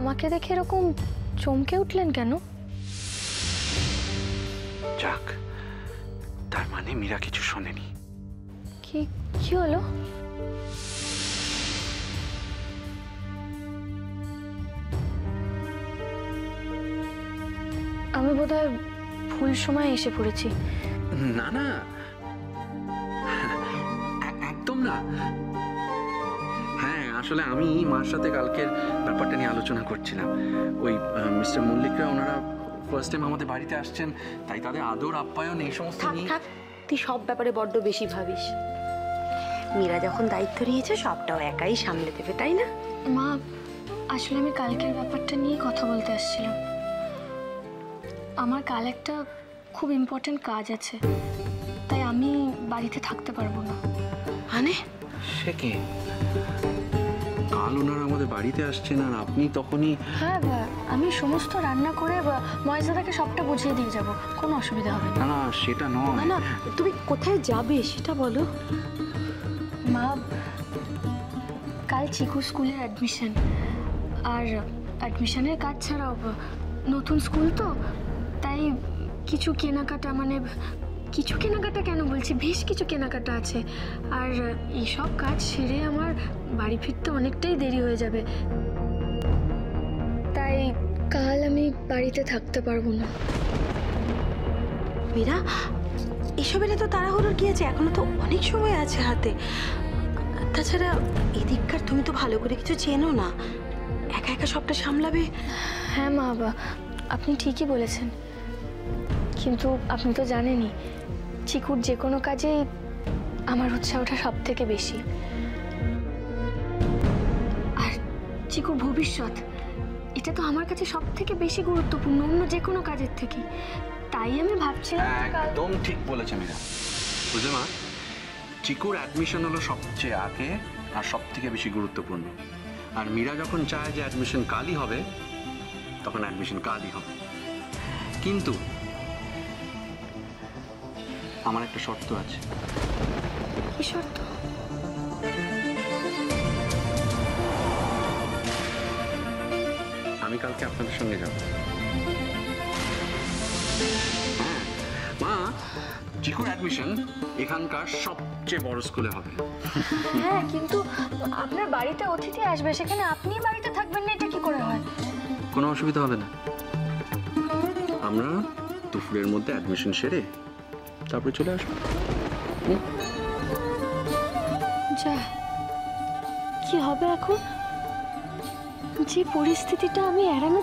আমাকে দেখে এরকম চমকে উঠলেন কেন? যাক, তার মানে মীরা কিছু শোনেনি। কি কি হলো? আমি বোধহয় ভুল সময় এসে পড়েছি। না না, একদম না। হ্যাঁ, আসলে আমি মার সাথে কালকের ব্যাপারটা নিয়ে আলোচনা করছিলাম। ওই মিস্টার মল্লিকরা ওনারা ফার্স্ট টাইম আমাদের বাড়িতে আসছেন, তাই তাদের আদর আপ্যায়ন এই সমস্ত নিয়ে। থাক, তুই সব ব্যাপারে বড্ড বেশি ভাবিস। মীরা যখন দায়িত্ব নিয়েছে সবটাও একাই সামলে দেবে, তাই না? মা, আসলে আমি কালকের ব্যাপারটা নিয়ে কথা বলতে আসছিলাম। আমার কাল একটা খুব ইম্পর্টেন্ট কাজ আছে, তাই আমি বাড়িতে থাকতে পারবো না। মানে সে কি, কাল ওনারা আমাদের বাড়িতে আসছেন আর আপনি তখনই? হ্যাঁ, আমি সমস্ত রান্না করে ময়জাদাকে সবটা বুঝিয়ে দিয়ে যাব, কোনো অসুবিধা হবে না। না না, সেটা নয়। না না, তুমি কোথায় যাবে সেটা বলো। মা, কাল চিকু স্কুলের অ্যাডমিশন, আর অ্যাডমিশনের কাজ ছাড়াও নতুন স্কুল তো, তাই কিছু কেনাকাটা, মানে কিছু কেনাকাটা কেন বলছি, বেশ কিছু কেনাকাটা আছে। আর এইসব কাজ সেরে আমার বাড়ি ফিরতে অনেকটাই দেরি হয়ে যাবে, তাই কাল আমি বাড়িতে থাকতে পারবো না। মীরা, এসবের তো তাড়াহুড়োর কি আছে? এখনো তো অনেক সময় আছে হাতে। তাছাড়া এদিককার তুমি তো ভালো করে কিছু চেনো না, একা একা সবটা সামলাবে। হ্যাঁ মা, আপনি ঠিকই বলেছেন, কিন্তু আপনি তো জানেনই চিকুর যে কোনো কাজেই আমার উৎসাহটা সব থেকে বেশি। আর চিকুর ভবিষ্যৎ, এটা তো আমার কাছে সব থেকে বেশি গুরুত্বপূর্ণ অন্য যে কোনো কাজের থেকে। তাই আমি ভাবছিলাম একদম ঠিক বলেছে মীরা। বুঝলে মা, চিকুর অ্যাডমিশন হলো সবচেয়ে আগে আর সব থেকে বেশি গুরুত্বপূর্ণ। আর মীরা যখন চায় যে অ্যাডমিশন কালই হবে, তখন অ্যাডমিশন কালই হবে। কিন্তু আমার একটা শর্ত আছে। কি শর্ত? আমি কালকে আপনাদের সঙ্গে যাব। হ্যাঁ মা, চিকুর অ্যাডমিশন এখানকার সবচেয়ে বড় স্কুলে হবে। হ্যাঁ, কিন্তু আপনার বাড়িতে অতিথি আসবে, সেখানে আপনি বাড়িতে থাকবেন না, এটা কি করে হয়? কোনো অসুবিধা হবে না। আমরা দুপুরের মধ্যে অ্যাডমিশন সেরে তারপরে চলে আসবো। যা, কি হবে এখন? যে পরিস্থিতিটা আমি এড়ানো